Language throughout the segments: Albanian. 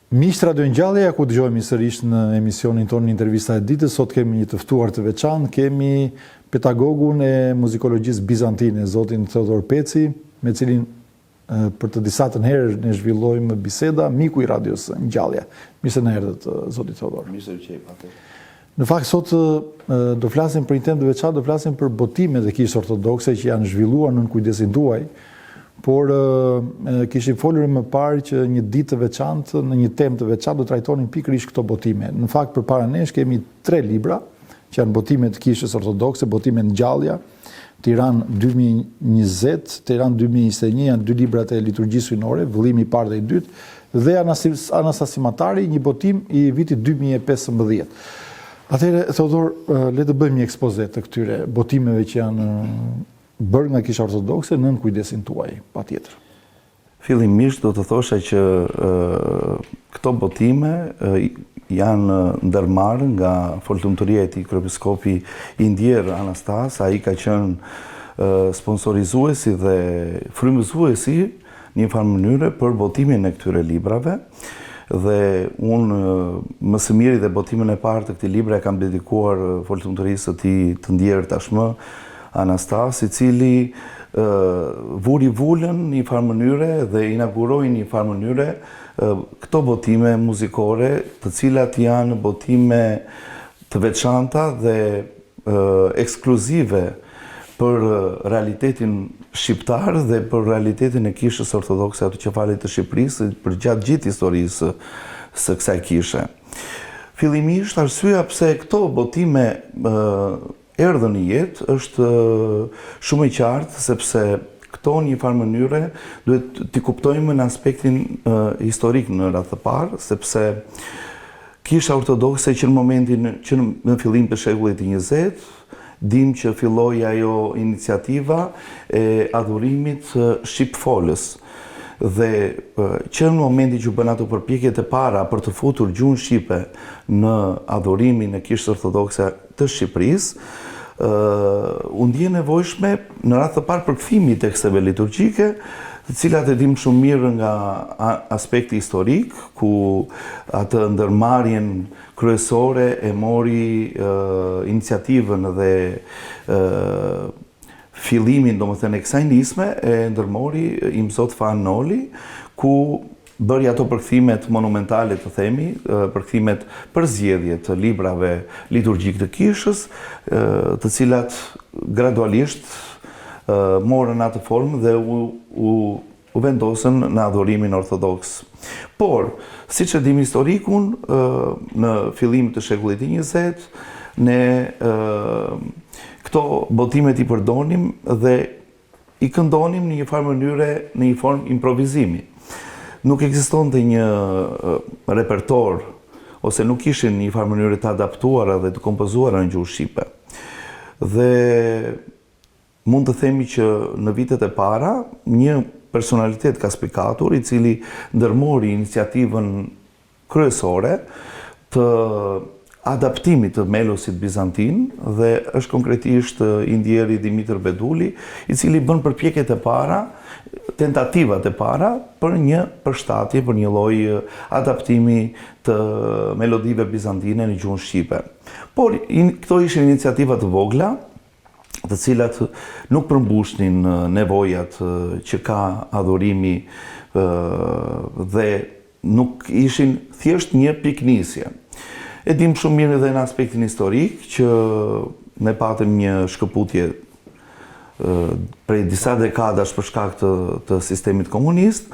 Miq Radio Ngjallja, ku dëgjojmë sërish në emisionin tonë Intervista e ditës. Sot kemi një të ftuar të veçantë, kemi pedagogun e muzikologjisë bizantine, zotin Theodor Peci, me cilin për të disa të herë ne zhvillojmë biseda, miku i radios Ngjallja. Mirë se na erdhët, zoti Theodor. Mirë se u qej patë. Në fakt sot do flasim për një temë të veçantë, do flasim për botimet e kishës ortodokse që janë zhvilluar nën kujdesin tuaj. Por kishim folur më parë që një ditë të veçantë, në një temë të veçantë do trajtonin pikërisht këto botime. Në fakt përpara nesh kemi 3 libra që janë botimet e kishës ortodokse, botimet Ngjallja, Tiranë 2020, Tiranë 2021, janë 2 librat e liturgjisë hyjnore, vëllimi i parë dhe i dytë, dhe Anastasimatari, një botim i vitit 2015. Atëherë, Theodor, le të bëjmë një ekspoze të këtyre botimeve që janë bërë nga kisha ortodokse nën kujdesin tuaj, patjetër. Fillimisht do të thosha që këto botime janë ndërmarrë nga foltumturia e tij kryepiskopi i ndjer Anastas, ai ka qenë sponsorizuesi dhe frymëzuesi në një farë mënyrë për botimin e këtyre librave. Dhe unë më së miri dhe botimin e parë të këtij libri e kam dedikuar foltumturisë së tij të ndjer tashmë Anastas, i cili vuri vulën një farë mënyre dhe inauguroi një farë mënyre këto botime muzikore, të cilat janë botime të veçanta dhe ekskluzive për realitetin shqiptar dhe për realitetin e kishës ortodokse autoqefalit të Shqipërisë për gjatë gjithë historisë së kësaj kishe. Fillimisht, arsyeja pse këto botime erdhën në jetë është shumë e qartë, sepse këto një farë mënyre duhet t'i kuptojmë në aspektin historik në radhë të parë, sepse kisha ortodokse që në momentin që në fillim të shekullit të 20, dim që filloi ajo iniciativa e adhurimit shqipfolës. Dhe që në momentin që bën ato përpjekjet e para për të futur gjuhën shqipe në adhurimin e kishës ortodokse të Shqipërisë, u ndje nevojshme në radhë të parë përkthimit teksteve liturgjike, të cilat e dim shumë mirë nga aspekti historik, ku atë ndërmarrjen kryesore e mori iniciativën dhe fillimin, domethënë, e kësaj nisme e ndërmori Imzot Fan Noli, ku bëri ato përkthimet monumentale, të themi, përkthimet për zgjedhje të librave liturgjik të kishës, të cilat gradualisht morën atë formë dhe u vendosën në adhurimin ortodoks. Por, siç e dim historikun, në fillim të shekullit të 20, ne këto botimet i përdonim dhe i këndonim në një farë mënyre, në një formë improvizimi. Nuk ekzistonte një repertor, ose nuk ishin një farë mënyre të adaptuara dhe të kompozuara në gjuhë shqipe. Dhe mund të themi që në vitet e para, një personalitet ka spikatur, i cili ndërmori iniciativën kryesore të adaptimit të melosit bizantin, dhe është konkretisht i ndjeri Dimitër Beduli, i cili bën përpjekjet e para, tentativat e para për një përshtatje, për një lloj adaptimi të melodive bizantine në gjuhën shqipe. Por këto ishin iniciativa të vogla, të cilat nuk përmbushnin nevojat që ka adhurimi dhe nuk ishin thjesht një piknisje. E dim shumë mirë edhe në aspektin historik që ne patëm një shkëputje prej disa dekadash për shkak të sistemit komunist,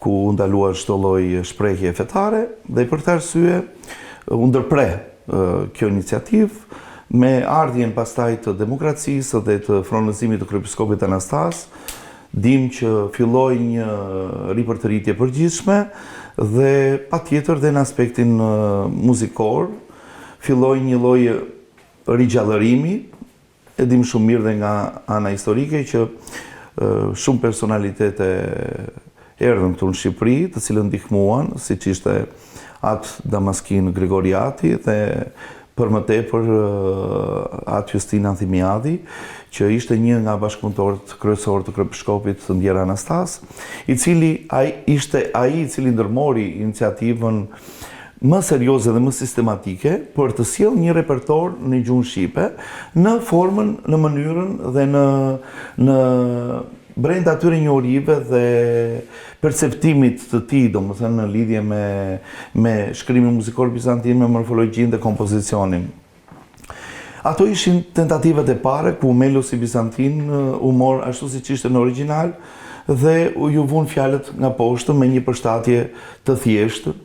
ku u ndaluar çdo lloj shprehje fetare, dhe për këtë arsye u ndërpre kjo iniciativë me ardhjen pastaj të demokracisë dhe të fronëzimit të kryepiskopit Anastas. Dim që filloi një ripërtëritje përgjithshme dhe patjetër dhe në aspektin muzikor filloi një lloj rigjallërimi. E dim shumë mirë dhe nga ana historike që shumë personalitete erdhën këtu në Shqipëri, të cilët ndihmuan, siç ishte atë Damaskin Grigoriati dhe për më tepër atë Justin Anthimiadi, që ishte një nga bashkëpunëtorët kryesorë të kryepiskopit të Ndjera Anastas, i cili ishte ai i cili ndërmori iniciativën më serioze dhe më sistematike për të sjellë një repertor në gjuhën shqipe në formën, në mënyrën dhe në brenda atyre njohurive dhe perceptimit të tij, domethënë në lidhje me shkrimin muzikor bizantin, me morfologjinë dhe kompozicionin. Ato ishin tentativat e pare ku Melos i Bizantin u mor ashtu siç ishte në origjinal dhe ju vun fjalët nga poshtë me një përshtatje të thjeshtë.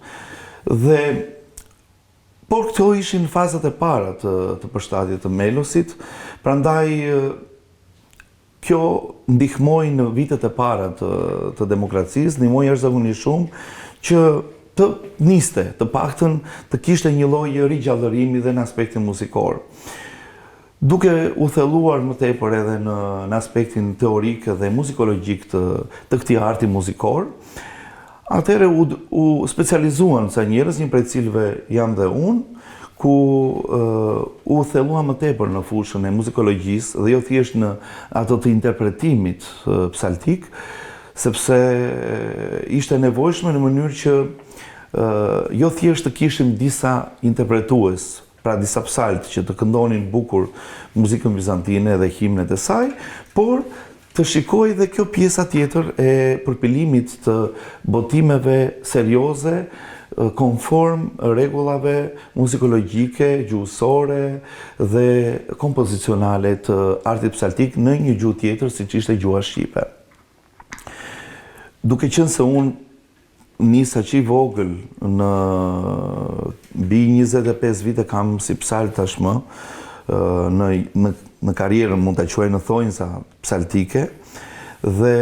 Por këto ishin fazat e para të përshtatjes të Melosit, prandaj kjo ndihmoi në vitet e para të demokracisë, ndihmoi jashtëzakonisht shumë që të niste, të paktën të kishte një lloj rigjallërimi dhe në aspektin muzikor. Duke u thelluar më tepër edhe në aspektin teorik dhe muzikologjik të këtij arti muzikor, atëherë u specializuan ca njerëz, një prej cilëve jam dhe unë, ku u thellua më tepër në fushën e muzikologjisë dhe jo thjesht në ato të interpretimit psaltik, sepse ishte nevojshme në mënyrë që jo thjesht të kishim disa interpretues, pra disa psalt që të këndonin bukur muzikën bizantine dhe himnet e saj, por të shikoj dhe kjo pjesa tjetër e përpilimit të botimeve serioze, konform rregullave muzikologjike, gjuhësore dhe kompozicionale të artit psaltik në një gjuhë tjetër siç ishte gjuha shqipe. Duke qenë se unë nisa që i vogël në mbi 25 vite kam si psalt tashmë, në karrierën mund ta quaj në thonjza psaltike, dhe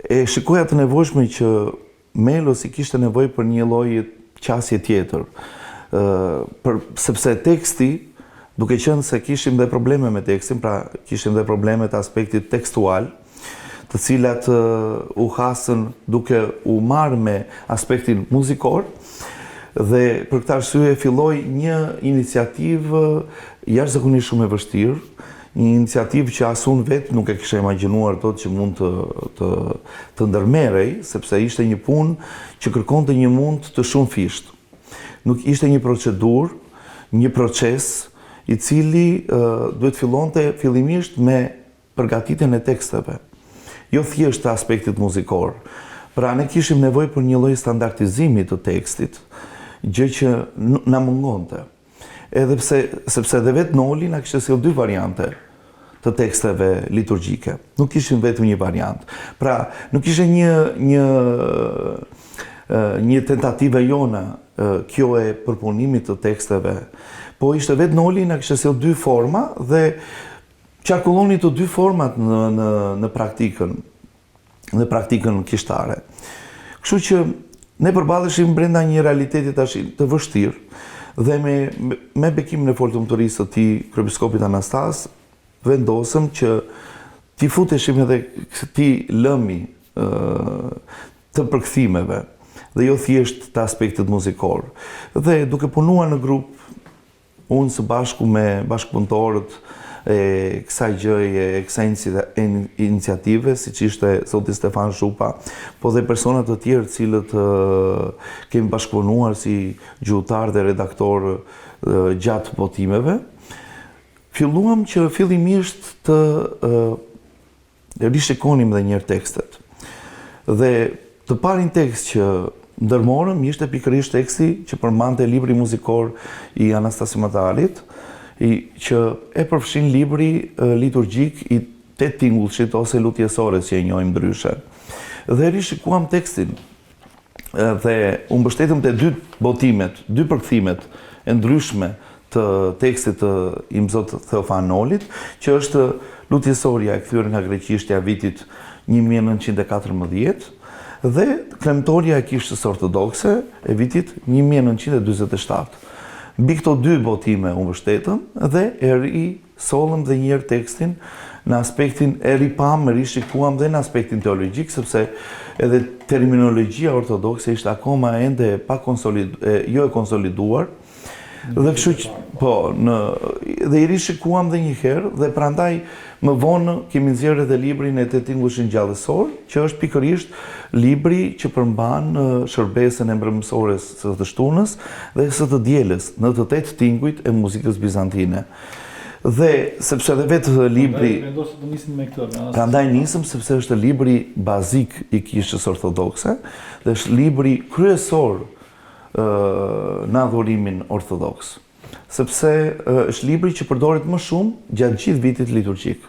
e shikoja të nevojshme që Melos i kishte nevojë për një lloj qasje tjetër, sepse teksti, duke qenë se kishim dhe probleme me tekstin, pra kishim dhe probleme të aspektit tekstual, të cilat u hasën duke u marrë me aspektin muzikor, dhe për këtë arsye filloi një iniciativë jashtëzakonisht shumë e vështirë, një iniciativë që as unë vetë nuk e kisha imagjinuar dot që mund të ndërmerrej, sepse ishte një punë që kërkonte një mund të shumë fisht. Nuk ishte një procedurë, një proces i cili duhet fillonte fillimisht me përgatitjen e teksteve, jo thjesht të aspektit muzikor. Pra ne kishim nevojë për një lloj standardizimi të tekstit, gjë që na mungonte. Edhe sepse edhe vetë Noli na kishte sjellë dy variante të teksteve liturgjike. Nuk kishin vetëm një variant. Pra, nuk ishte një tentativë jona kjo e përpunimit të teksteve, po ishte vetë Noli na kishte sjellë dy forma dhe qarkulloni të dy format në praktikën kishtare. Kështu që ne përballeshim brenda një realiteti tash të vështirë, dhe me bekimin e foltëmturisë të tij kryepiskopit Anastas, vendosëm që t'i futeshim edhe këtij lëmi të përkthimeve, dhe jo thjesht të aspektit muzikor. Dhe duke punuar në grup, unë së bashku me bashkëpunëtorët e kësaj gjëje, e kësaj iniciative, siç ishte zoti Stefan Shupa, po dhe persona të tjerë cilët kemi bashkëpunuar si gjuhëtar dhe redaktor gjatë botimeve, filluam që fillimisht të rishikonim dhe njërë tekstet. Dhe të parin tekst që ndërmorëm ishte pikërisht teksti që përmante libri muzikor i Anastasimotalit, që e përfshin libri liturgjik i 8 tingullshit ose lutjesore, si e njohim ndryshe. Dhe rishikuam tekstin dhe u mbështetëm te dy botimet, dy përkthimet e ndryshme të tekstit të Imzot Theofan Nolit, që është lutjesoria e kthyer nga greqishtja vitit 1914 dhe Klemtoria e Kishës Ortodokse e vitit 1947. Mbi këto dy botime u mbështetëm dhe e risollëm dhe njëherë tekstin në aspektin e ripam, rishikuam dhe në aspektin teologjik, sepse edhe terminologjia ortodokse ishte akoma ende jo e konsoliduar, Dhe kështu që, po, dhe i rishikuam dhe një herë, dhe prandaj më vonë kemi nxjerrë edhe librin e Te Tingujshin Gjallësor, që është pikërisht libri që përmban shërbesën e mbrëmësores së të shtunës dhe së të dielës në të 8 tingujt e muzikës bizantine. Dhe sepse edhe vetë libri prandaj nisëm sepse është libri bazik i Kishës Ortodokse dhe është libri kryesor në adhurimin ortodoks. Sepse është libri që përdoret më shumë gjatë gjithë vitit liturgjik.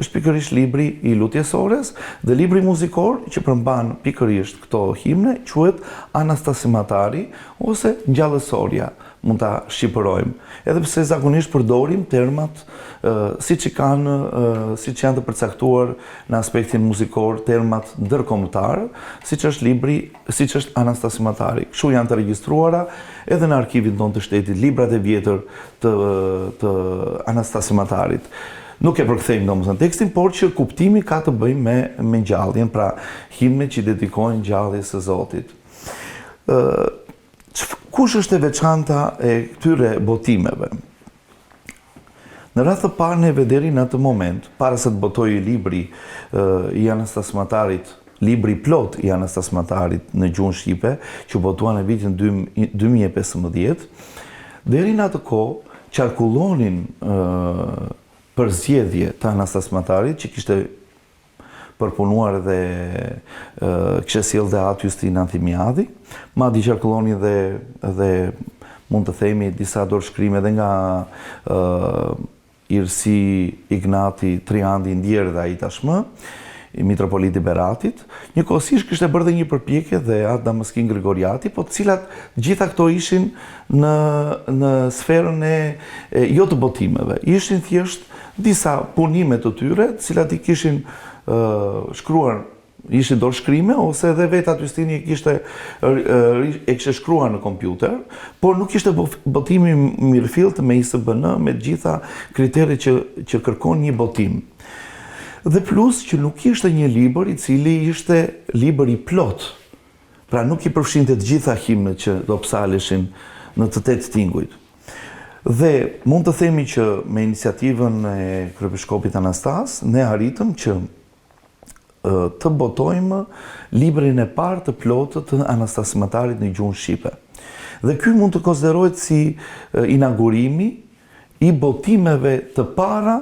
Është pikërisht libri i lutjes ores dhe libri muzikor që përmban pikërisht këto himne quhet Anastasimatari ose Ngjallësorja, mund ta shqipërojmë. Edhe pse zakonisht përdorim termat siç janë të përcaktuar në aspektin muzikor, termat ndërkombëtar, siç është Anastasimatari. Kështu janë të regjistruara edhe në arkivin tonë të shtetit librat e vjetër të Anastasimatarit. Nuk e përkthejmë domosdoshmë tekstin, por që kuptimi ka të bëjë me ngjalljen, pra himne që dedikohen ngjalljes së Zotit. Kush është e veçanta e këtyre botimeve? Në radhë të parë neve deri në atë moment, para se të botojë libri i Anastasmatarit, libri plot i Anastasmatarit në gjuhën shqipe, që botua në vitin 2015, deri në atë kohë qarkullonin përzgjedhje të Anastasmatarit, që kishte përpunuar dhe kishte sjellë dhe atë Justin Anthimiadi, madje qarkulloni dhe mund të themi disa dorëshkrime edhe nga Irsi Ignati Triandi Ndjerë dhe ai tashmë, i mitropoliti Beratit. Njëkohësisht kishte bërë dhe një përpjekje dhe atë Damaskin Grigoriati, po të cilat gjitha këto ishin në sferën e jo të botimeve. Ishin thjesht disa punime të tyre, të cilat i kishin shkruar, ishin dorëshkrime, ose edhe vetë atë Justini e kishte shkruar në kompjuter, por nuk ishte botimi mirëfillt me ISBN, me gjitha kriteret që kërkon një botim. Dhe plus që nuk ishte një libër i cili ishte libër i plot. Pra nuk i përfshinte të gjitha himnet që do psaleshin në të 8 tingujt. Dhe mund të themi që me iniciativën e kryebiskopit Anastas, ne arritëm që të botojmë librin e parë të plotë të Anastasmatarit në gjuhën shqipe. Dhe ky mund të konsiderohet si inaugurimi i botimeve të para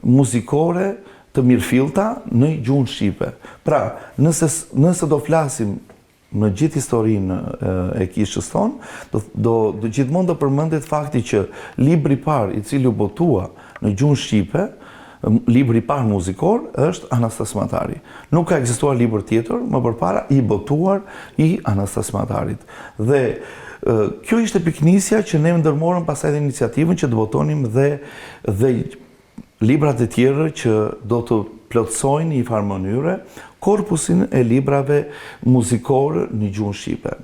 muzikore të mirëfillta në gjuhën shqipe. Pra, nëse do flasim në gjithë historinë e kishës tonë, do gjithmonë do përmendet fakti që libri i parë i cili u botua në gjuhën shqipe, libri i parë muzikor, është Anastasmatari. Nuk ka ekzistuar libër tjetër më përpara i botuar i Anastasmatarit. Dhe kjo ishte piknisja që ne ndërmorëm pasaj dhe iniciativën që të botonim dhe librat e tjerë që do të plotësojnë në një farë mënyre korpusin e librave muzikore në gjuhën shqipe.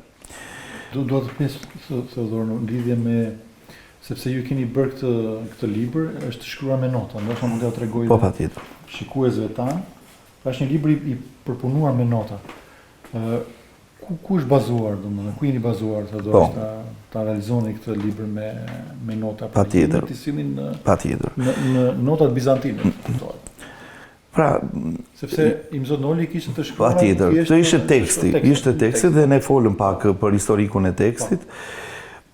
Do të pjesë Theodor në lidhje me sepse ju keni bërë këtë libër, është shkruar me nota, ndoshta mund t'ja tregoj shikuesve tanë. Është një libër i përpunuar me nota. Ku është bazuar, domethënë, ku jeni bazuar Theodor ta realizoni këtë libër me nota? Patjetër. Në notat bizantine, kuptohet. Pra, sepse Imzot Noli kishte të shkruar. Patjetër. Kjo ishte teksti dhe ne folëm pak për historikun e tekstit.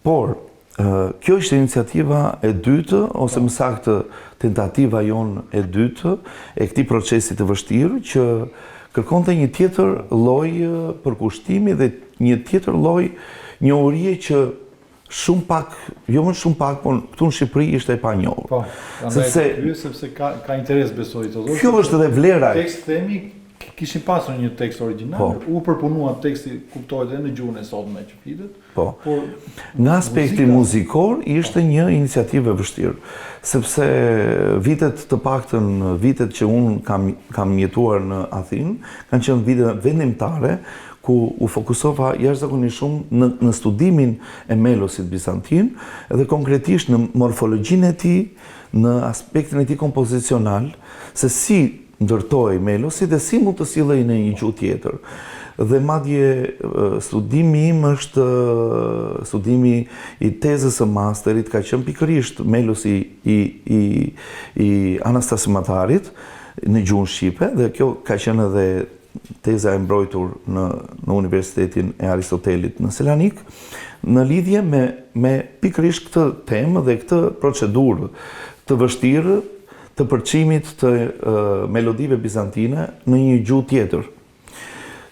Por kjo ishte iniciativa e dytë, ose më saktë tentativa jonë e dytë e këtij procesi të vështirë që kërkonte një tjetër lloj përkushtimi dhe një tjetër lloj njohurie që shumë pak, jo më shumë pak, por këtu në Shqipëri ishte e panjohur. Po, sepse ka interes besoj të Kjo është edhe vlera. Tekst themi kishin pasur një tekst origjinal, u përpunua teksti, kuptohet edhe në gjuhën e sotme që flitet. Po. Nga aspekti muzikor ishte një iniciativë e vështirë, sepse të paktën vitet që unë kam jetuar në Athinë, kanë qenë vite vendimtare ku u fokusova jashtëzakonisht shumë në studimin e melosit bizantin dhe konkretisht në morfologjinë e tij, në aspektin e tij kompozicional, se si ndërtoi melosi dhe si mund të sillej në një gjuhë tjetër. Dhe madje studimi im është studimi i tezës së masterit, ka qenë pikërisht melus i Anastasis Matarit në gjuhën shqipe, dhe kjo ka qenë edhe teza e mbrojtur në Universitetin e Aristotelit në Selanik, në lidhje me pikërisht këtë temë dhe këtë procedurë të vështirë të përçimit të melodive bizantine në një gjuhë tjetër.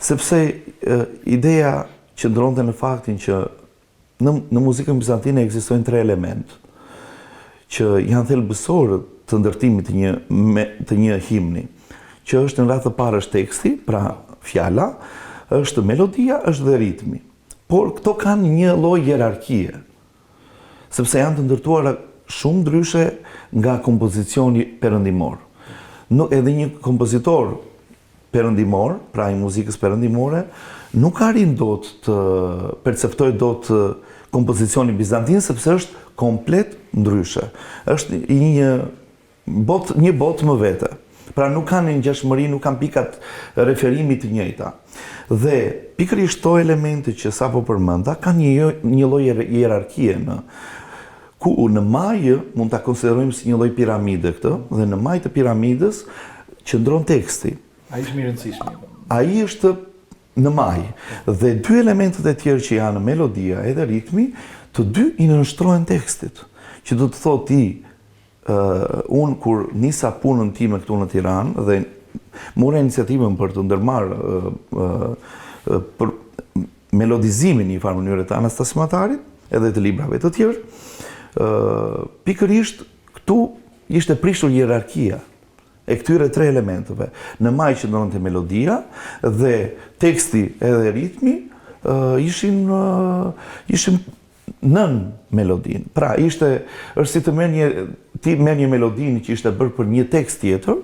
Sepse ideja qëndronte në faktin që në muzikën bizantine ekzistojnë 3 element që janë thelbësorë të ndërtimit të një himni, që është në radhë të parë është teksti, pra fjala, është melodia, është dhe ritmi. Por këto kanë një lloj hierarkie, sepse janë të ndërtuara shumë ndryshe nga kompozicioni perëndimor. Edhe një kompozitor perëndimor, pra i muzikës perëndimore, nuk arrin dot të perceptojë dot kompozicionin bizantin, sepse është komplet ndryshe. Është një botë më vete. Pra nuk kanë një ngjashmëri, nuk kanë pikat referimi të njëjta. Dhe pikërisht këto elemente që sapo përmenda kanë një lloj hierarkie ku në majë mund ta konsiderojmë si një lloj piramide këtë, dhe në majë të piramidës qëndron teksti. Ai është më i rëndësishëm. Ai është në majë. Dhe 2 elementet e tjerë që janë melodia edhe ritmi, të dy i nënshtrohen tekstit. Që do të thotë unë kur nisa punën time këtu në Tiranë dhe mora iniciativën për të ndërmarrë për melodizimin në një farë mënyrë të Anastasis Matarit, edhe të librave të tjerë, pikërisht këtu ishte prishur hierarkia e këtyre 3 elementeve. Në majë qëndronte melodia dhe teksti edhe ritmi ishin nën melodin. Pra është si të merr një melodinë që ishte bërë për një tekst tjetër,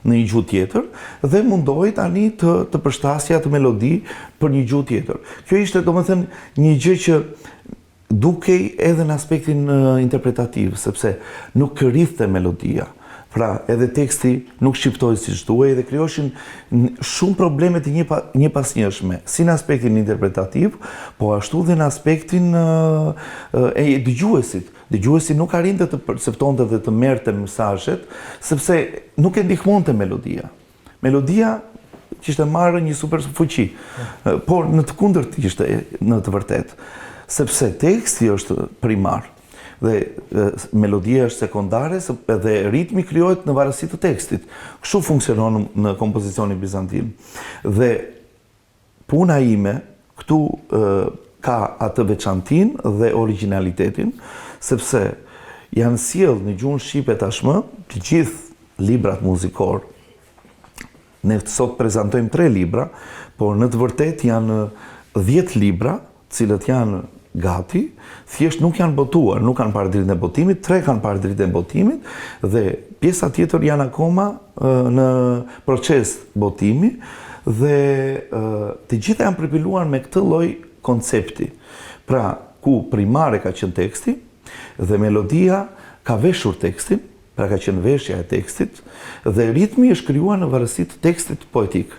në një gjuhë tjetër, dhe mundohej tani të përshtasja të melodi për një gjuhë tjetër. Kjo ishte domethënë një gjë që dukej edhe në aspektin interpretativ, sepse nuk rrithte melodia. Pra, edhe teksti nuk shqiptoi siç duhej dhe krijoheshin shumë probleme të njëpasnjëshme, si në aspektin interpretativ, po ashtu dhe në aspektin e dëgjuesit. Dëgjuesi nuk arrinte të perceptonte dhe të merrte mesazhet, sepse nuk e ndihmonte melodia. Melodia kishte marrë një super fuqi, por në të kundërt ishte në të vërtetë, sepse teksti është primar. Dhe melodia është sekondare dhe ritmi krijohet në varësi të tekstit. Kështu funksionon në kompozicionin bizantin. Dhe puna ime këtu ka atë veçantinë dhe origjinalitetin, sepse janë sjellë në gjuhën shqipe tashmë të gjithë librat muzikor. Ne sot prezantojmë 3 libra, por në të vërtetë janë 10 libra, cilët janë gati, thjesht nuk janë botuar, nuk kanë parë dritën e botimit, 3 kanë parë dritën e botimit dhe pjesa tjetër janë akoma në proces botimi dhe të gjitha janë përpiluar me këtë lloj koncepti. Pra, ku primare ka qenë teksti dhe melodia ka veshur tekstin, pra ka qenë veshja e tekstit dhe ritmi është krijuar në varësi të tekstit poetik.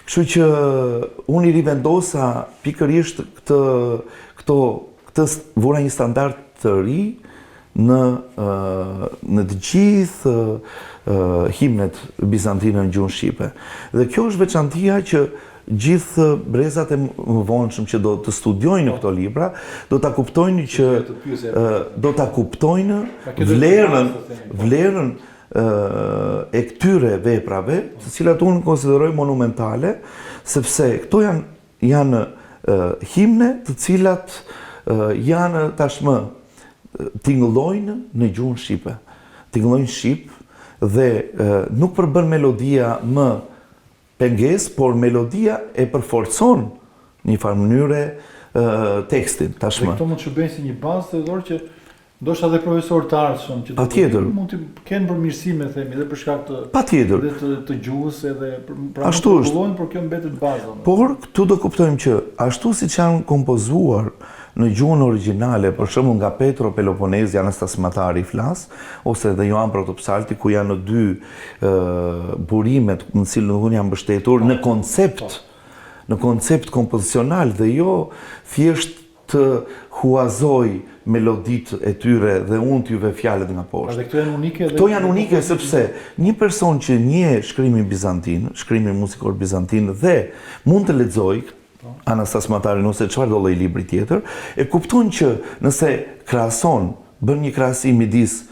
Kështu që unë i rivendosa pikërisht këtë vura një standard të ri në të gjithë himnet bizantine në gjuhën shqipe. Dhe kjo është veçantia që gjithë brezat e mëvonshëm që do të studiojnë këto libra, do ta kuptojnë vlerën e këtyre veprave, të cilat unë konsideroj monumentale, sepse këto janë himne të cilat janë tashmë tingëllojnë në gjuhën shqipe. Tingëllojnë shqip dhe nuk përbën melodia më pengesë, por melodia e përforcon në një farë mënyre tekstin tashmë. Këto mund të shërbejnë si një bazë të dorë që ndoshta edhe profesor të ardhshëm që mund të kenë përmirësime, themi, edhe për shkak të gjuhës edhe pra nuk përkullojnë, por kjo mbetet baza. Por këtu do kuptojmë që ashtu siç janë kompozuar në gjuhën origjinale, për shembull nga Petro Peloponezi, Anastasis Matari flas, ose edhe Ioan Protopsalti, ku janë në 2 burimet në cilën unë jam mbështetur në koncept, në koncept kompozicional dhe jo thjesht të huazoj meloditë e tyre dhe unë t'juve fjalët nga poshtë. Këto janë unike. Këto janë unike sepse një person që njeh shkrimin bizantin, shkrimin muzikor bizantin dhe mund të lexojë Anastas Matarin ose çfarë do lloj libri tjetër, e kupton që nëse krahason, bën një krahasim midis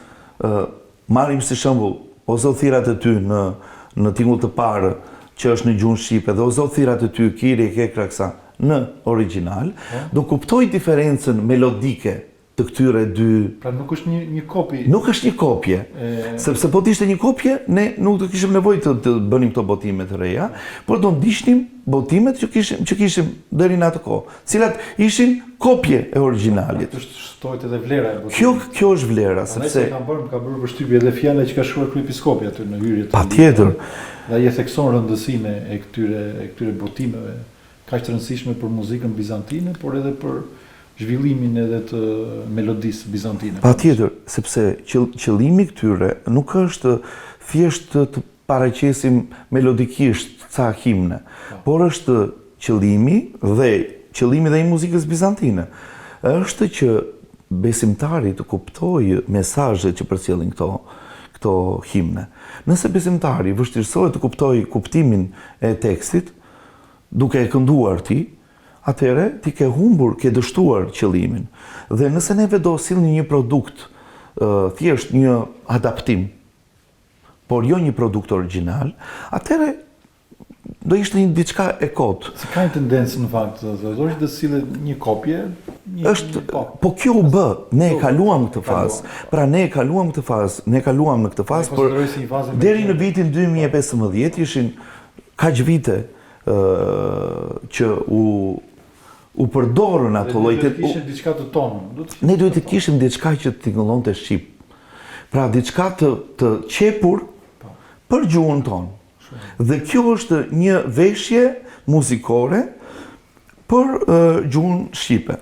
marrim si shembull O Zot thirat e ty në tingull të parë që është në gjuhën shqipe dhe O Zot thirat e ty Kyrie ke kraksa në original, do kuptoj diferencën melodike të këtyre dy. Pra nuk është një kopje. Nuk është një kopje, sepse po t'ishte një kopje, ne nuk do kishim nevojë të bënim këto botime të reja, por do ndiqnim botimet që kishim deri në atë kohë, cilat ishin kopje e originalit. Të shtohet edhe vlera e botimit. Kjo është vlera, sepse ka bërë përshtypje edhe fjala që ka shkruar kryepiskopi aty në hyrje të. Patjetër. Dhe ai e thekson rëndësinë e këtyre botimeve kaq të rëndësishme për muzikën bizantine, por edhe për zhvillimin edhe të melodisë bizantine. Patjetër, sepse qëllimi këtyre nuk është thjesht të paraqesim melodikisht ca himne, por është qëllimi dhe i muzikës bizantine. Është që besimtari të kuptojë mesazhet që përcjellin këto himne. Nëse besimtari vështirësohet të kuptojë kuptimin e tekstit, duke e kënduar ti, atëre ti ke humbur, ke dështuar qëllimin. Dhe nëse neve do sillni një produkt, thjesht një adaptim, por jo një produkt original, atëre do ishte një diçka e kot. Si ka një tendencë në fakt, do të sillet një kopje, po kjo u bë, ne e kaluam këtë fazë. Pra ne e kaluam këtë fazë, por deri në vitin 2015 ishin kaq vite që u përdorën ato lloj të kishim diçka të tonë. Ne duhet të kishim diçka që tingëllonte shqip. Pra diçka të qepur për gjuhën tonë. Dhe kjo është një veshje muzikore për gjuhën shqipe,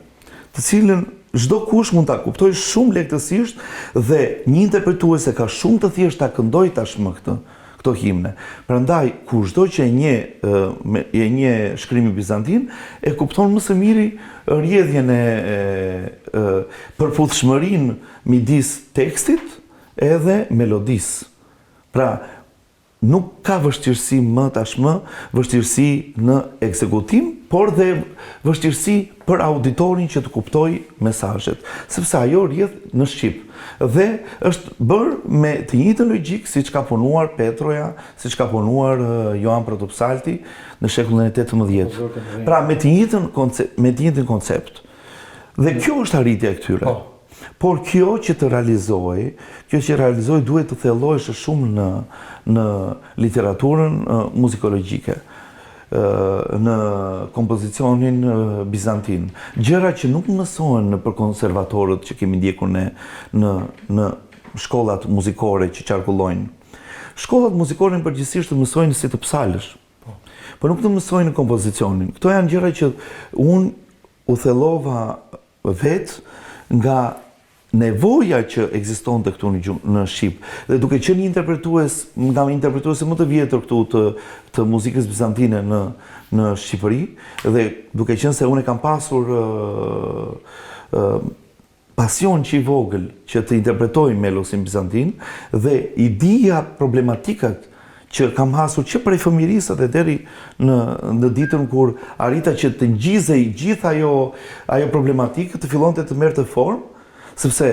të cilën çdo kush mund ta kuptojë shumë lehtësisht dhe një interpretuese ka shumë të thjeshtë ta këndojë tashmë këto himne. Prandaj kushdo që e njeh shkrimin bizantin e kupton më së miri rrjedhjen e përputhshmërinë midis tekstit edhe melodisë. Pra nuk ka vështirësi më tashmë, vështirësi në ekzekutim, por dhe vështirësi për auditorin që të kuptojë mesazhet, sepse ajo rrjedh në shqip. Dhe është bërë me të njëjtën logjik siç ka punuar Petroja, siç ka punuar Johan Protopsalti në shekullin e 18. Pra me të njëjtin koncept. Dhe kjo është arritja e këtyre. Por kjo që realizoj duhet të thelloheshë shumë në literaturën muzikologjike, në kompozicionin bizantin. Gjëra që nuk mësohen për konservatorët që kemi ndjekur ne në shkollat muzikore që qarkullojnë. Shkollat muzikore në përgjithsisht të mësojnë si të psalësh, por nuk të mësojnë kompozicionin. Këto janë gjëra që unë u thellova vetë nga nevoja që ekzistonte këtu në Shqip. Dhe duke qenë nga interpretuese më të vjetër këtu të muzikës bizantine në Shqipëri, dhe duke qenë se unë kam pasur pasion që i vogël që të interpretoj melosin bizantin, dhe i dija problematikat që kam hasur që prej fëmirisë dhe deri në ditën kur arrita që të ngjizej gjithë ajo problematikë, të fillonte të merrte formë, sepse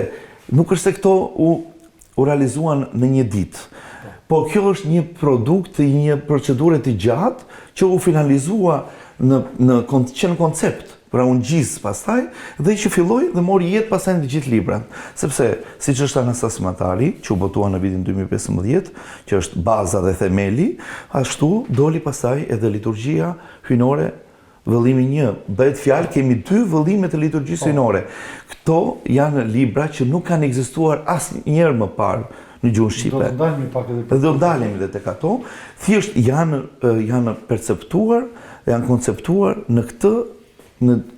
nuk është se këto u realizuan në një ditë, po kjo është një produkt i një procedure të gjatë që u finalizua në koncept, pra unë gjizë pastaj, dhe që filloj dhe mori jetë pastaj në të gjithë librat. Sepse, si që është Anastas Matari, që u botua në vitin 2015, që është baza dhe themeli, ashtu doli pastaj edhe liturgjia hynore vëllimi 1. Bëhet fjalë, kemi 2 vëllime të liturgjisë hynore. Këto janë libra që nuk kanë ekzistuar asnjëherë më parë në gjuhën shqipe. Do ndalemi edhe tek ato, thjesht janë perceptuar, janë konceptuar në këtë,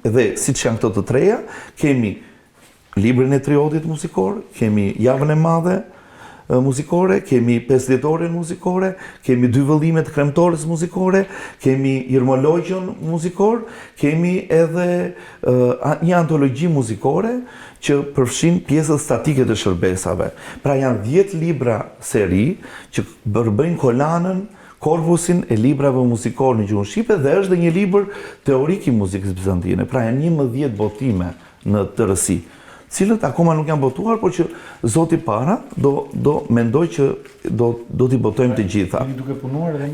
dhe siç janë këto të treja, kemi librin e triodit muzikor, kemi javën e madhe, muzikore, kemi 50 orën muzikore, kemi 2 vëllime të kremtores muzikore, kemi Irmologjon muzikor, kemi edhe një antologji muzikore që përfshin pjesët statike të shërbesave. Pra janë 10 libra seri që përbëjnë kolanën, korpusin e librave muzikor në gjuhën shqipe dhe është dhe një libër teorik i muzikës bizantine. Pra janë 11 botime në tërësi, cilët akoma nuk janë botuar, por që Zoti para do mendoj që do t'i botojmë të gjitha.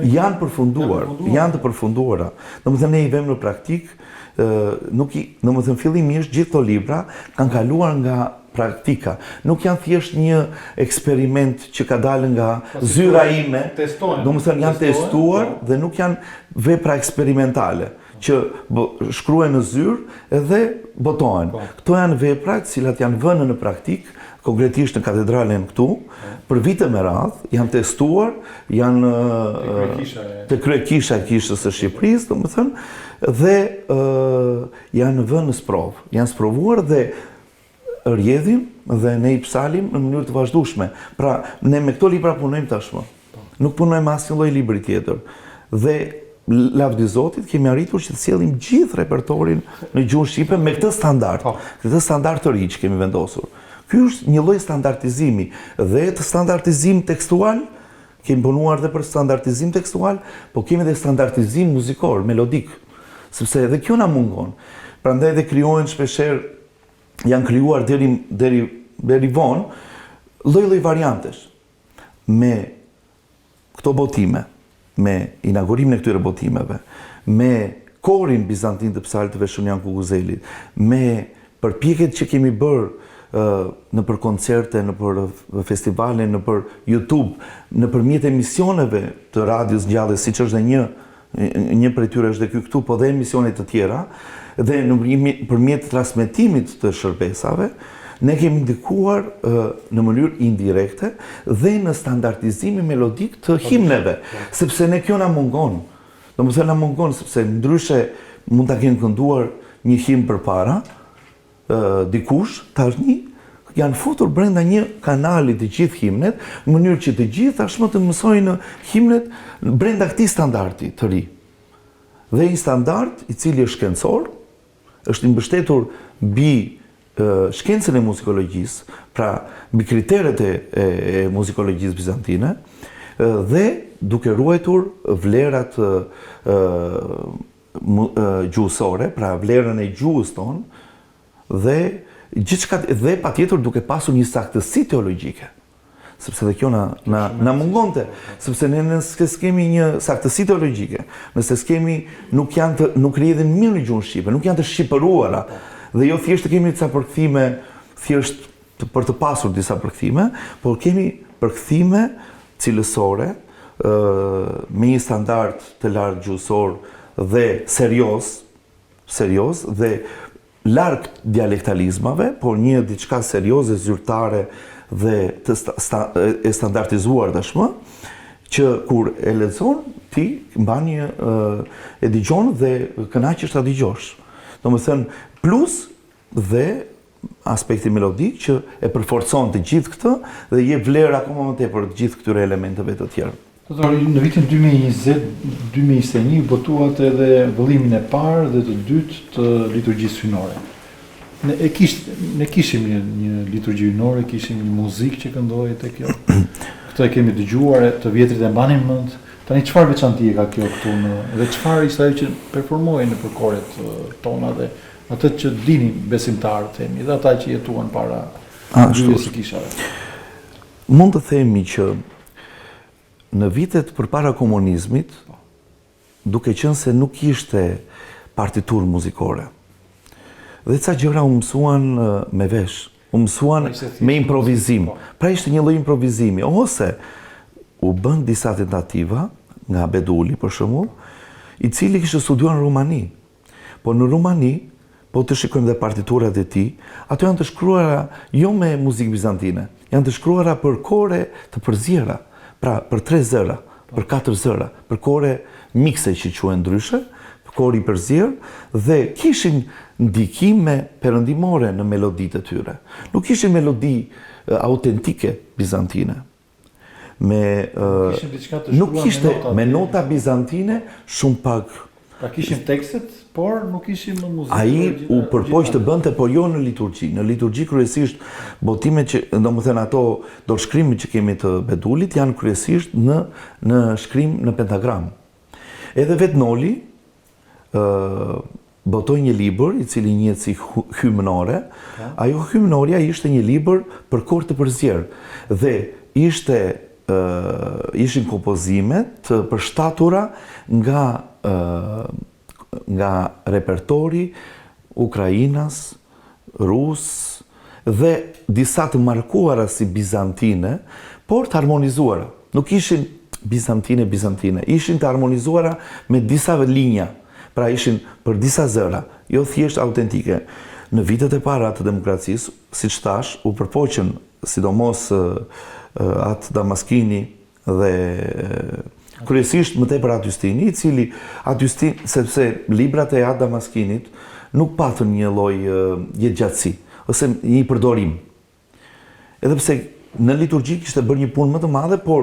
Janë përfunduar, janë të përfunduara. Domethënë ne i vëmë në praktik, domethënë fillimisht gjithë këto libra kanë kaluar nga praktika. Nuk janë thjesht një eksperiment që ka dalë nga zyra ime, domethënë janë testuar dhe nuk janë vepra eksperimentale që shkruhen në zyrë dhe botohen. Këto janë vepra të cilat janë vënë në praktik, konkretisht në katedralen këtu, për vite me radhë, janë testuar, janë të kryekisha e kishës së Shqipërisë, domethënë, dhe janë vënë në sprovë, janë sprovuar dhe rrjedhin dhe ne i psalim në mënyrë të vazhdueshme. Pra, ne me këto libra punojmë tashmë. Nuk punojmë asnjë lloj libri tjetër. Dhe lavdi Zotit kemi arritur që të sjellim gjithë repertorin në gjuhën shqipe me këtë standard. Këtë standard të ri që kemi vendosur. Ky është një lloj standardizimi dhe të standardizim tekstual, kemi punuar dhe për standardizim tekstual, po kemi dhe standardizim muzikor, melodik, sepse edhe kjo na mungon. Prandaj dhe krijohen shpeshherë, janë krijuar deri vonë lloj-lloj variantesh me këto botime, me inaugurimin e këtyre botimeve, me korin bizantin të psaltë të Veshunian Kukuzelit, me përpjekjet që kemi bërë në për koncerte, në për festivale, në për YouTube, në përmjet emisioneve të radios gjallë, siç është dhe një prej tyre është dhe ky këtu, po dhe emisionet të tjera, dhe në përmjet transmetimit të shërbesave, ne kemi ndikuar në mënyrë indirekte dhe në standardizimin melodik të himneve, sepse ne kjo na mungon. Domethënë na mungon sepse ndryshe mund ta kenë kënduar një himn përpara, dikush tashmë janë futur brenda një kanali të gjithë himnet, në mënyrë që të gjithë tashmë të mësojnë himnet brenda këtij standardi të ri. Dhe një standard i cili është shkencor, është i mbështetur mbi shkencën e muzikologjisë, pra mbi kriteret e muzikologjisë bizantine, dhe duke ruajtur vlerat gjuhësore, pra vlerën e gjuhës tonë, dhe gjithçka dhe patjetër duke pasur një saktësi teologjike. Sepse dhe kjo na mungonte, sepse ne nëse s'kemi një saktësi teologjike, nëse s'kemi nuk rrjedhin mirë në gjuhën shqipe, nuk janë të shqipëruara, dhe jo thjesht të kemi disa përkthime, thjesht për të pasur disa përkthime, por kemi përkthime cilësore, me një standard të lartë gjuhësor dhe serioz dhe larg dialektalizmave, por një diçka serioze, zyrtare dhe e standardizuar tashmë, që kur e lexon ti mban e dëgjon dhe kënaqesh ta dëgjosh. Domethënë plus dhe aspekti melodik që e përforcon të gjithë këtë dhe jep vlerë akoma më tepër të gjithë këtyre elementeve të tjerë. Në vitin 2020-2021 botuat edhe vëllimin e parë dhe të dytë të liturgjisë hynore. Ne kishim një liturgji hynore, kishim një muzikë që këndohej te kjo. Këtë e kemi dëgjuar, të vjetrit e mbanin mend. Tani çfarë veçantie ka kjo këtu dhe çfarë ishte ajo që performoi në përkoret tona dhe atë që dinin besimtarët themi dhe ata që jetuan para gjyqjes së kishave. Mund të themi që në vitet përpara komunizmit, duke qenë se nuk ishte partitur muzikore, dhe ca gjëra u mësuan me vesh, u mësuan me improvizim. Pra ishte një lloj improvizimi, ose u bën disa tentativa nga Beduli për shembull, i cili kishte studiuar në Rumani. Po në Rumani, po të shikojmë dhe partiturat e tij, ato janë të shkruara jo me muzikë bizantine, janë të shkruara për kore të përzjera, pra për 3 zëra, për 4 zëra, për kore mikse që quhen ndryshe, për kore i përzjer, dhe kishin ndikime perëndimore në meloditë e tyre. Nuk kishin melodi autentike bizantine. Kishim diçka të nuk shkruar kishte me me nota bizantine shumë pak. Pra kishim tekstet, por nuk kishim muzikë. Ai u përpoq të bënte, por jo në liturgji. Në liturgji kryesisht botimet që, domethënë ato dorëshkrimit që kemi të Bedulit janë kryesisht në shkrim në pentagram. Edhe vetë Noli botoi një libër i cili njihet si hymnore. Ajo hymnoria ishte një libër për kor të përzierë dhe ishin kompozimet të përshtatura nga repertori Ukrainas, Rus dhe disa të markuara si bizantine, por të harmonizuara. Nuk ishin bizantine, ishin të harmonizuara me disa linja, pra ishin për disa zëra, jo thjesht autentike. Në vitet e para të demokracisë, siç thash, u përpoqën sidomos atë Damaskini dhe kryesisht më tepër atë Justini, i cili atë Justini, sepse librat e atë Damaskinit nuk patën një lloj jetëgjatësi ose një përdorim. Edhe pse në liturgji kishte bërë një punë më të madhe, por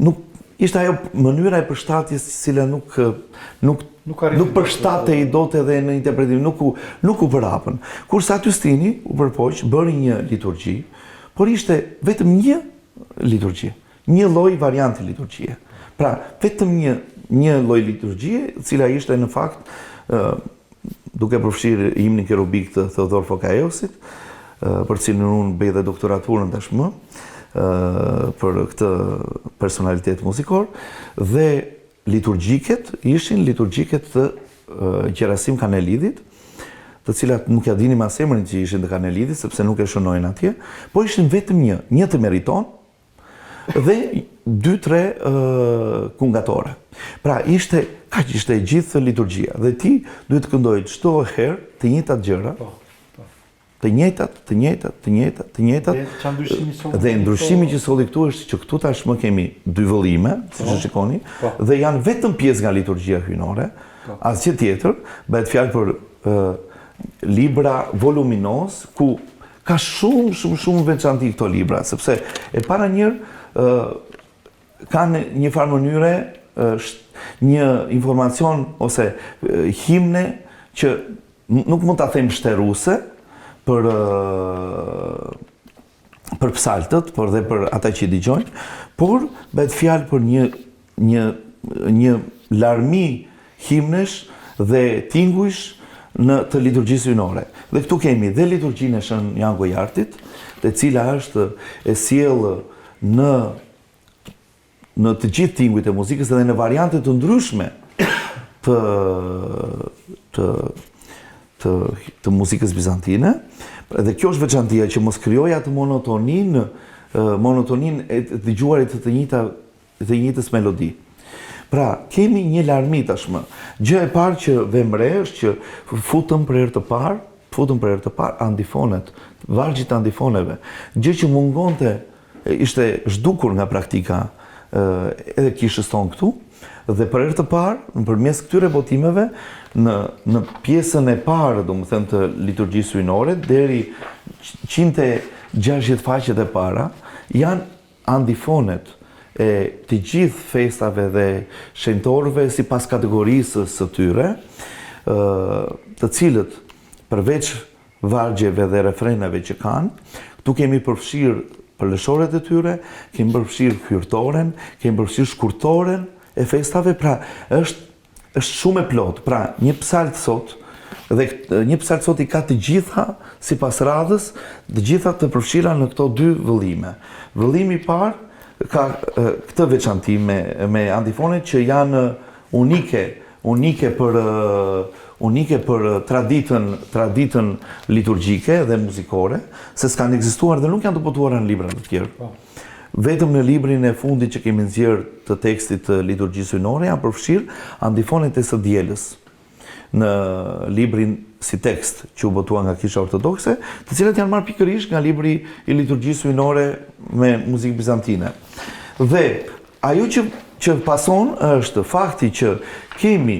nuk ishte ajo mënyra e përshtatjes e cila nuk përshtatej dot edhe në interpretim, nuk u përhapën. Kurse atë Justini u përpoq, bëri një liturgji, por ishte vetëm një liturgji, një lloj varianti liturgjie. Pra, vetëm një lloj liturgjie, e cila ishte në fakt duke përfshirë himnin kerubik të Theodor Fokaeosit, për cilin unë bëj dhe doktoraturën tashmë, për këtë personalitet muzikor, dhe liturgjiket ishin liturgjiket të Gjerasim Kanelidit, të cilat nuk ja dinim as emrin që ishin të Kanelidit, sepse nuk e shënojnë atje, po ishin vetëm një të meriton, dhe 2-3 kungatore. Pra, kaq ishte gjithë liturgjia, dhe ti duhet të këndoj çdo herë të njëjtat gjëra, të njëjtat, dhe ndryshimi që solli këtu është që këtu tashmë kemi 2 vëllime, siç e shikoni, dhe janë vetëm pjesë nga liturgjia hyjnore, asgjë tjetër, bëhet fjalë për libra voluminos, ku ka shumë veçanti këto libra, sepse e para njërë kanë një farë mënyre, një informacion ose himne që nuk mund ta them shteruse për psaltët, por dhe për ata që i dëgjojnë, por bëhet fjalë për një larmi himnesh dhe tingujsh në të liturgjisë hyjnore. Dhe këtu kemi dhe liturgjinë e Shën Jan Gojartit, e cila është e sjellë në të gjithë tingujt e muzikës dhe në variante të ndryshme të muzikës bizantine. Dhe kjo është veçantia që mos krijojë atë monotoninë e dëgjuarit të njëjtës melodi. Pra, kemi një larmi tashmë. Gjë e parë që vemre është që futëm për herë të parë antifonet, vargjit të antifoneve. Gjë që mungonte, ishte zhdukur nga praktika edhe kishës tonë këtu, dhe për herë të parë, nëpërmes këtyre botimeve, në pjesën e parë, domethënë të liturgjisë hyjnore, deri 160 faqet e para, janë antifonet e të gjithë festave dhe shenjtorëve sipas kategorisë së tyre, të cilët përveç vargjeve dhe refrenave që kanë, këtu kemi përfshirë përlëshoret e tyre, kemi përfshirë hyrtoren, kemi përfshirë shkurtoren e festave, pra është shumë e plotë. Pra, një psalt sot, dhe një psalt sot i ka të gjitha, sipas radhës, të gjitha të përfshira në këto 2 vëllime. Vëllimi i parë ka këtë veçanti me antifonet që janë unike për traditën liturgjike dhe muzikore, se s'kanë ekzistuar dhe nuk janë të botuara në libra të tjerë. Vetëm në librin e fundit që kemi nxjerrë të tekstit të liturgjisë hyjnore janë përfshirë antifonet e së dielës në librin si tekst që u botua nga Kisha Ortodokse, të cilat janë marrë pikërisht nga libri i liturgjisë hyjnore me muzikë bizantine. Dhe ajo që pason është fakti që kemi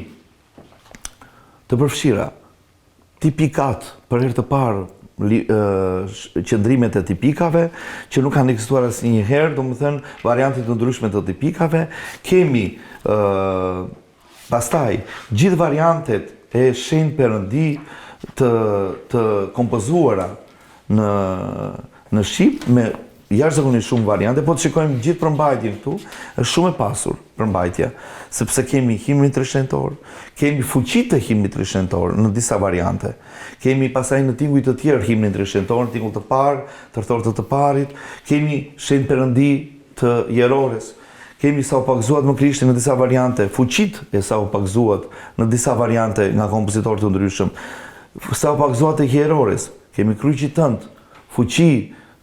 të përfshira tipikat për herë të parë qëndrimet e tipikave, që nuk kanë ekzistuar asnjëherë, domethënë variante të ndryshme të tipikave. Kemi pastaj gjithë variantet e shenjë perëndi të kompozuara në shqip me jashtëzakonisht shumë variante, po të shikojmë gjithë përmbajtjen këtu, është shumë e pasur përmbajtja, sepse kemi himnin trishentor, kemi fuqitë të himnit trishentor në disa variante. Kemi pasaj në tinguj të tjerë himnin trishentor, në tingull të parë, tërthorët të parit, kemi shenjë perëndi të jerores, kemi sa u pakzuat më Krishti në disa variante, fuqitë e sa u pakzuat në disa variante nga kompozitorë të ndryshëm, sa u pakzuat e jerores, kemi kryqi tënd, fuqi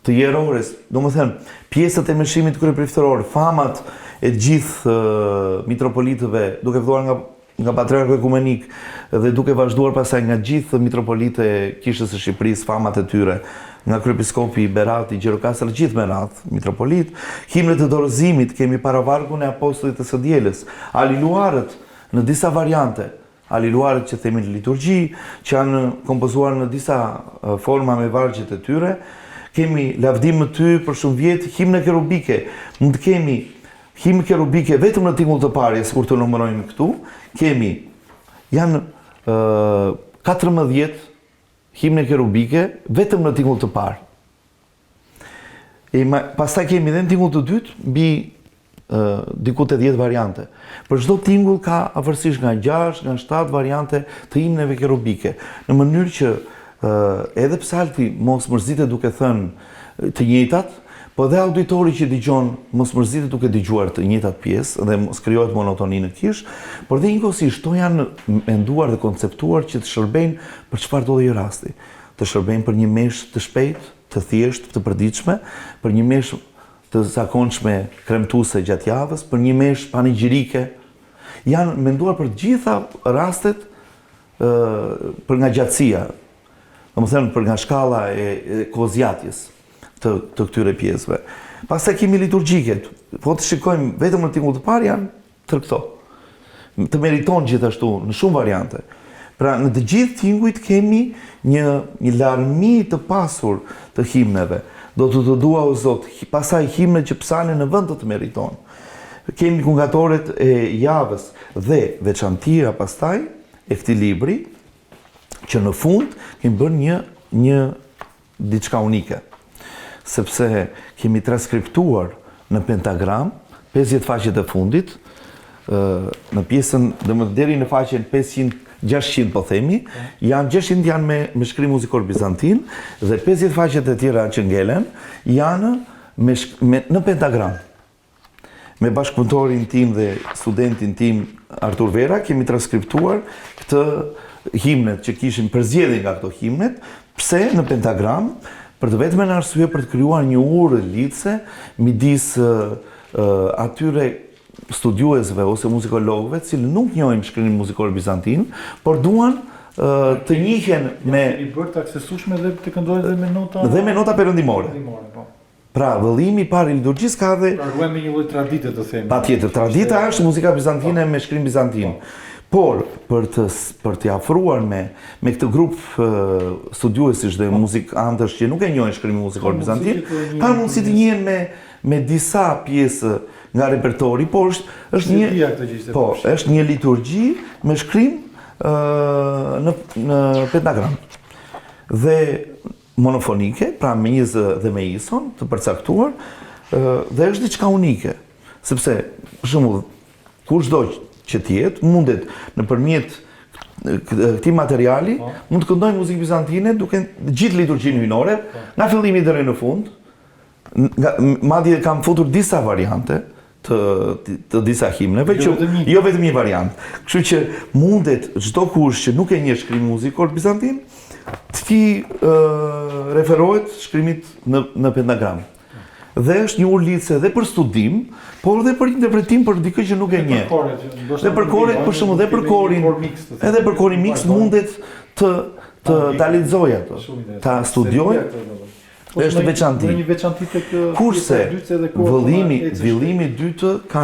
të jerores, do më thënë, pjesët e mëshimit kryepriftëror, famat e gjithë mitropolitëve, duke filluar nga Patriarku Ekumenik dhe duke vazhduar pasaj nga gjithë mitropolitë e Kishës së Shqipërisë, famat e tyre, nga kryepiskopi Berati, Gjirokastër, gjithë me radhë, mitropolit, himnet e dorëzimit, kemi paravargun e apostullit të së dielës, aliluarët në disa variante, aliluarët që themin liturgji, që janë kompozuar në disa forma me vargjet e tyre. Kemi lavdim më ty për shumë vjetë, himne kerubike. Mund të kemi himne kerubike vetëm në tingull të parjes, kur të numërojmë këtu. Kemi, janë 14 himne kerubike vetëm në tingull të parë. Pastaj kemi edhe në tingull të dytë, mbi diku të 10 variante. Për çdo tingull ka afërsisht nga 6, nga 7 variante të himneve kerubike. Në mënyrë që edhe psalti mos mërzitet duke thënë të njëjtat, po dhe auditori që dëgjon mos mërzitet duke dëgjuar të njëjtat pjesë dhe mos krijohet monotoni në kish, por dhe njëkohësisht to janë menduar dhe konceptuar që të shërbejnë për çfarë do dhe rasti. Të shërbejnë për një meshë të shpejtë, të thjeshtë, të përditshme, për një meshë të zakonshme kremtuese gjatë javës, për një meshë panegyirike. Janë menduar për të gjitha rastet për nga gjatësia. Domethënë për nga shkalla e kozjatjes të këtyre pjesëve. Pastaj kemi liturgjiket, po të shikojmë vetëm në tingull të parë janë tërë këto. Të meriton gjithashtu në shumë variante. Pra në të gjithë tingujt kemi një larmi të pasur të himneve. Do të dua o Zot, pastaj himne që psalen në vend të meriton. Kemi kungatoret e javës dhe veçantia pastaj e këtij libri, që në fund kemi bërë një diçka unike, sepse kemi transkriptuar në pentagram 50 faqet e fundit, në pjesën deri në faqen 600 po themi, janë 600 janë me shkrim muzikor bizantin dhe 50 faqet e tjera që ngelen janë në pentagram. Me bashkëpunëtorin tim dhe studentin tim Artur Vera kemi transkriptuar këtë himnet që kishim përzgjedhje nga këto himnet, pse në pentagram, për të vetëm në arsye për të krijuar një urë lidhse midis atyre studiuesve ose muzikologëve, të cilë nuk njohin shkrimin muzikor bizantin, por duan të njihen me i bërë të aksesueshme dhe të këndojnë dhe me nota perëndimore. Pra, vëllimi i parë i liturgjisë ka dhe pra ruajmë një lloj tradite të themi. Patjetër, tradita është muzika bizantine me shkrim bizantin. Por për t'i afruar me këtë grup studiuesish dhe muzikantësh që nuk e njohin shkrimin muzikor bizantin, kanë mundësi të njihen me disa pjesë nga repertori, por është një liturgji me shkrim në pentagram. Dhe monofonike, pra me izë dhe me ison, të përcaktuar, dhe është diçka unike, sepse, për shembull, kur çdo që tjetë, mundet nëpërmjet këtij materiali, mund të këndojnë muzikë bizantine duke gjithë liturgjinë hyjnore, nga fillimi deri në fund. Madje kam futur disa variante të disa himneve, jo vetëm një variant. Kështu që mundet çdo kush që nuk e njeh shkrimin muzikor bizantin, të referohet shkrimit në pentagram. Dhe është një urë lidhse dhe për studim, por dhe për interpretim për dikë që nuk e njeh. Dhe për koret, për shembull, dhe për korin, edhe për korin mix mundet ta lexoj ato, ta studioj. Është veçanti. Kurse villimi i dytë ka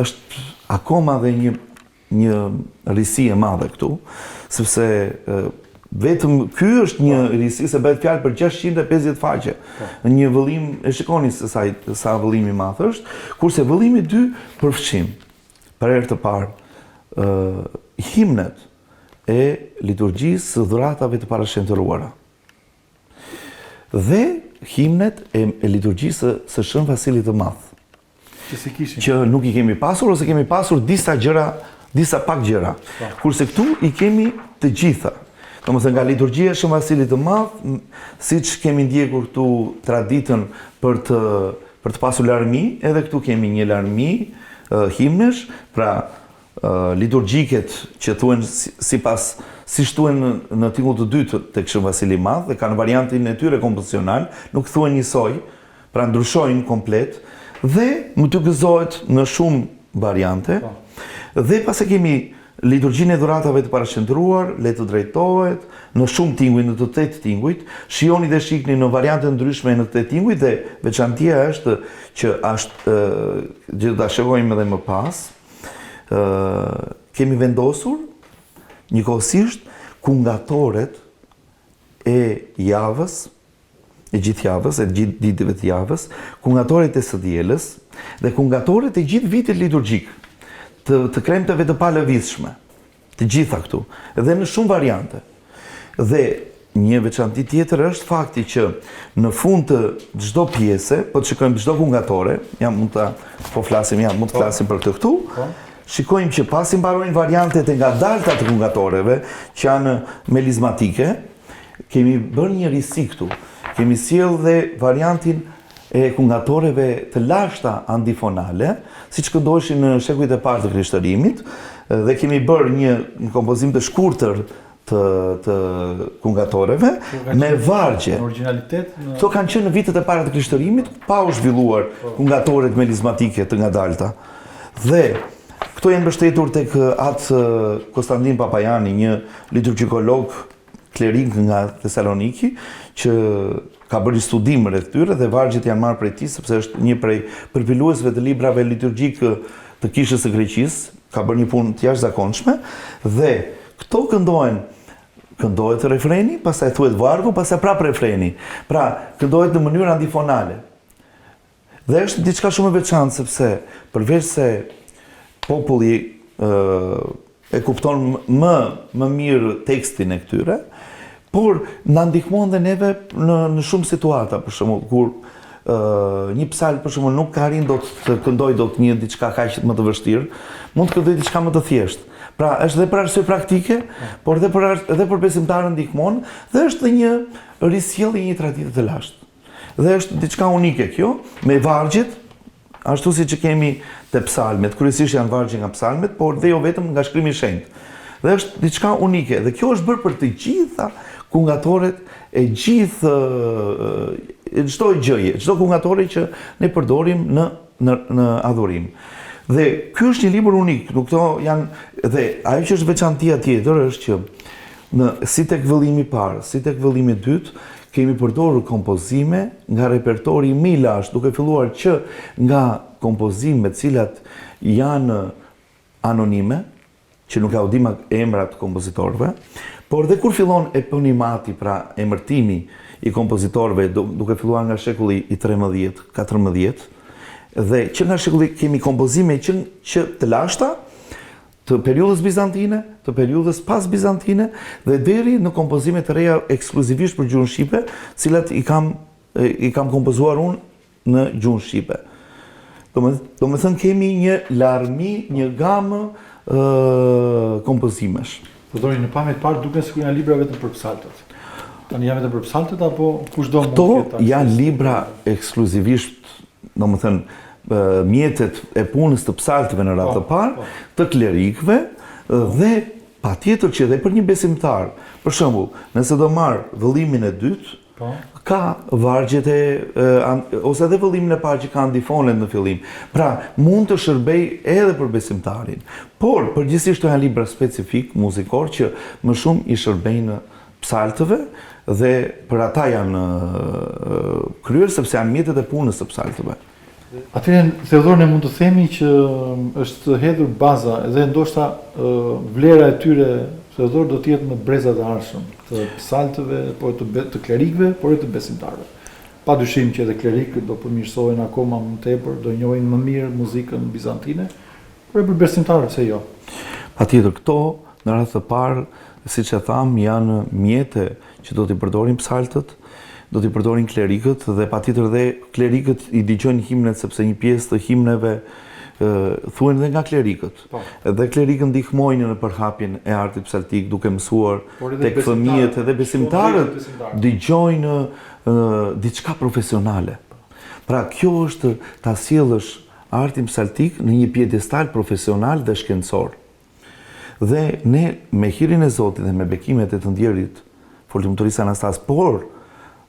është akoma dhe një risi e madhe këtu, sepse Vetëm ky është një risi se bëhet fjalë për 650 faqe. Një vëllim, e shikoni se sa vëllim i madh është, kurse vëllimi i dy përfshin për herë të parë himnet e liturgjisë së dhuratave të parashëntëruara. Dhe himnet e liturgjisë së Shën Vasilit të Madh. Që nuk i kemi pasur ose kemi pasur disa pak gjëra. Kurse këtu i kemi të gjitha. Domethënë nga liturgjia e Shën Vasilit të Madh, siç kemi ndjekur këtu traditën për të pasur larmi, edhe këtu kemi një larmi himnesh, pra liturgjiket që thuhen si thuhen në titull të dytë tek Shën Vasili i Madh, dhe kanë variantin e tyre kompozicional, nuk thuhen njësoj, pra ndryshojnë komplet, dhe më të gëzohet në shumë variante, dhe pas e kemi liturgjinë e dhuratave të parashëntëruar, le të drejtohet, në shumë tinguj, në të 8 tingujt, shihoni dhe shikni në variante ndryshme në të 8 tingujt, dhe veçantia është që gjithë ta shikojmë edhe më pas, kemi vendosur njëkohësisht kungatoret e javës, e gjithë javës, e gjithë ditëve të javës, kungatoret e së dielës dhe kungatoret e gjithë vitit liturgjik, të kremteve të palëvizshme, të gjitha këtu, edhe në shumë variante. Dhe një veçanti tjetër është fakti që në fund të çdo pjese, po të shikojmë çdo kungatore, mund të flasim për këtë këtu, shikojmë që pasi mbarojnë variantet e ngadalta të kungatoreve, që janë melizmatike, kemi bërë një risi këtu. Kemi sjell dhe variantin e kungatoreve të lashta antifonale, siç këndoheshin në shekujt e parë të Krishtërimit, dhe kemi bërë një kompozim të shkurtër të kungatoreve me vargje. Në originalitet? Këto kanë qenë në vitet e para të Krishtërimit, pa u zhvilluar kungatoret melizmatike të ngadalta. Dhe këto janë mbështetur tek atë Konstantin Papajani, një liturgjikolog klerik nga Thesaloniki, që ka bërë studim rreth tyre dhe vargjet janë marrë prej tij, sepse është një prej përpiluesve të librave liturgjik të Kishës së Greqisë, ka bërë një punë të jashtëzakonshme, dhe këto këndohet refreni, pastaj thuhet vargu, pastaj prap refreni. Pra, këndohet në mënyrë antifonale. Dhe është diçka shumë e veçantë, sepse përveç se populli e kupton më mirë tekstin e këtyre, por na ndihmon dhe neve në shumë situata, për shembull, kur një psalm për shembull nuk arrin dot të këndoj dot një diçka kaq më të vështirë, mund të këndoj diçka më të thjeshtë. Pra, është dhe për arsye praktike, por edhe për besimtarën ndihmon, dhe është dhe një risjellje e një tradite të lashtë. Dhe është diçka unike kjo, me vargjet, ashtu siç kemi te psalmet, kryesisht janë vargje nga psalmet, por dhe jo vetëm nga shkrimi i shenjtë. Dhe është diçka unike, dhe kjo është bërë për të gjitha kungatoret e gjithë çdo gjëje, çdo kungatore që ne përdorim në adhurim. Dhe ky është një libër unik, këto janë, dhe ajo që është veçantia tjetër është që si tek vëllimi i parë, si tek vëllimi i dytë, kemi përdorur kompozime nga repertori më i lashtë, duke filluar që nga kompozime të cilat janë anonime, që nuk ka udhim emrat kompozitorëve, por dhe kur fillon eponimati, pra emërtimi i kompozitorëve, duke filluar nga shekulli i 13, 14, dhe që nga shekulli kemi kompozime që të lashta, të periudhës bizantine, të periudhës pas bizantine, dhe deri në kompozime të reja ekskluzivisht për gjuhën shqipe, cilat i kam kompozuar unë në gjuhën shqipe. Do me thënë kemi një larmi, një gamë kompozimesh. Përdori, në pamjet parë duken sikur janë libra vetëm për psaltet. Tani janë vetëm për psaltet apo kushdo mund të ketë? Këto janë libra ekskluzivisht, domethënë mjetet e punës të psalteve në radhë të parë, të klerikëve, dhe patjetër që edhe për një besimtar. Për shembull, nëse do marr vëllimin e dytë, ka vargjet ose edhe vëllimin e parë që ka antifonet në fillim. Pra, mund të shërbej edhe për besimtarin. Por, përgjithsisht janë libra specifik, muzikor, që më shumë i shërbejnë psaltëve, dhe për ata janë kryer sepse janë mjetet e punës së psaltëve. Atëherë, Theodor, ne mund të themi që është hedhur baza dhe ndoshta vlera e tyre Psaltëtor do të jetë në brezat e ardhshëm të psaltëve, por të klerikëve, por edhe të besimtarëve. Padyshim që edhe klerikët do përmirësohen akoma më tepër, do njohin më mirë muzikën bizantine, por edhe për besimtarët se jo. Patjetër, këto në radhë të parë, siç e tham, janë mjete që do t'i përdorin psaltët, do t'i përdorin klerikët dhe patjetër dhe klerikët i dëgjojnë himnet sepse një pjesë të himneve thuhen dhe nga klerikët. Dhe klerikët ndihmojnë në përhapjen e artit psaltik duke mësuar tek fëmijët edhe besimtarët dëgjojnë diçka profesionale. Pra kjo është ta sjellësh artin psaltik në një piedestal profesional dhe shkencor. Dhe ne me hirin e Zotit dhe me bekimet e të ndjerit folëtimtarisë Anastas, por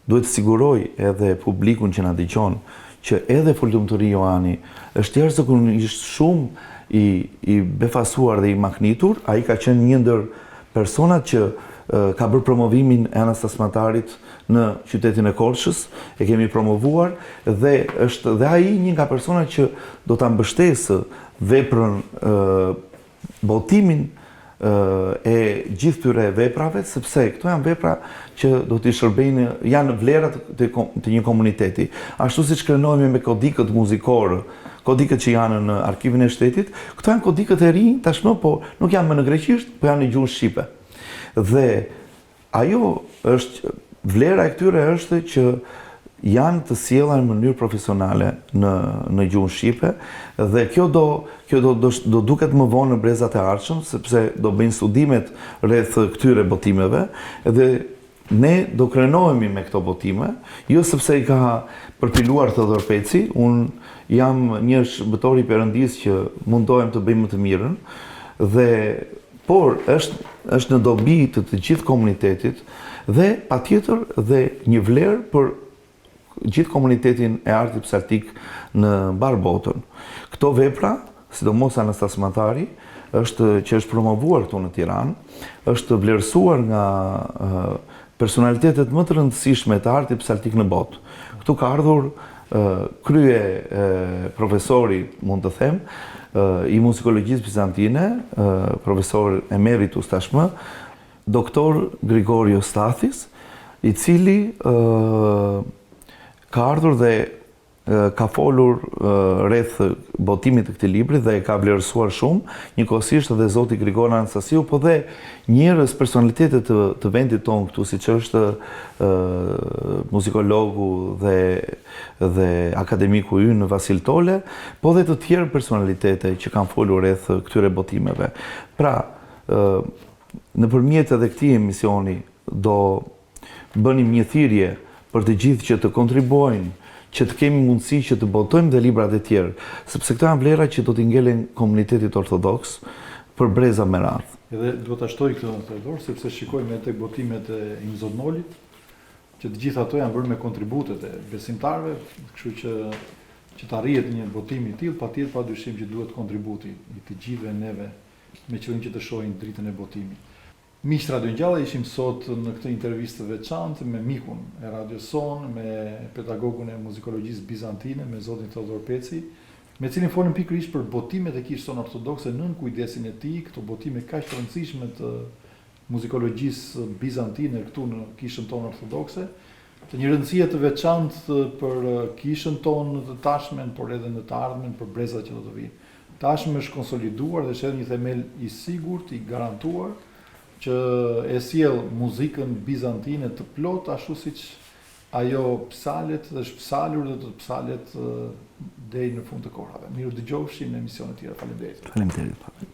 duhet të siguroj edhe publikun që na dëgjon që edhe folëtimtari Johani është jashtëzakonisht shumë i befasuar dhe i maknitur. Ai ka qenë një ndër personat që ka bërë promovimin e Anastas Matarit në qytetin e Korçës, e kemi promovuar dhe është dhe ai një nga personat që do ta mbështesë veprën botimin e gjithë këtyre veprave, sepse këto janë vepra që do t'i shërbejnë, janë vlerat të një komuniteti. Ashtu siç krenohemi me kodikët muzikore, kodikët që janë në arkivin e shtetit, këto janë kodikët e rinj tashmë, po nuk janë më në greqisht, po janë në gjuhën shqipe. Dhe ajo është vlera e këtyre është që janë të sjella në mënyrë profesionale në gjuhën shqipe dhe kjo do duket më vonë në brezat e ardhshëm sepse do bëjnë studimet rreth këtyre botimeve dhe ne do krenohemi me këto botime, jo sepse i ka përpiluar Theodor Peci, unë jam një shërbëtor i Perëndisë që mundohem të bëj më të mirën por është në dobi të gjithë komunitetit dhe patjetër dhe një vlerë për gjithë komunitetin e artit psaltik në mbar botën. Këto vepra, sidomos Anastas Matari, që është promovuar këtu në Tiranë, është vlerësuar nga personalitetet më të rëndësishme të artit psaltik në botë. Këtu ka ardhur krye profesori, mund të them, i muzikologjisë bizantine, profesor emeritus tashmë, doktor Grigorio Stathis, i cili ka ardhur dhe ka folur rreth botimit të këtij libri dhe ka vlerësuar shumë, njëkohësisht edhe zoti Grigor Anastasiu, po dhe njerëz personalitete të vendit tonë këtu, siç është muzikologu dhe akademiku ynë Vasil Tole, po dhe të tjerë personalitete që kanë folur rreth këtyre botimeve. Pra, nëpërmjet edhe këtij emisioni do bënim një thirrje për të gjithë që të kontribuojnë, që të kemi mundësi që të botojmë dhe librat e tjerë, sepse këto janë vlera që do t'i ngelen komunitetit ortodoks për breza me radhë. Edhe duhet ta shtoj këtë Theodor, sepse shikojmë tek botimet e Imzodnolit, që të gjitha ato janë bërë me kontributet e besimtarëve, kështu që të arrihet një botim i tillë, patjetër padyshim që duhet kontributi i të gjithëve neve me qëllim që të shohim dritën e botimit. Miq Radio Ngjalla, ishim sot në këtë intervistë të veçantë me mikun e Radio Son, me pedagogun e muzikologjisë bizantine, me zotin Theodor Peci, me cilin folëm pikërisht për botimet e kishës tonë ortodokse nën kujdesin e tij, këto botime kaq të rëndësishme të muzikologjisë bizantine këtu në kishën tonë ortodokse, të një rëndësie të veçantë për kishën tonë të tashmen, por edhe në të ardhmen për brezat që do të vinë. Tashmë është konsoliduar dhe është edhe një themel i sigurt, i garantuar, që e sjell muzikën bizantine të plot, ashtu siç ajo psalet dhe është psalur dhe do të psalet deri në fund të kohërave. Mirë dëgjofshim në emisione të tjera. Faleminderit. Faleminderit.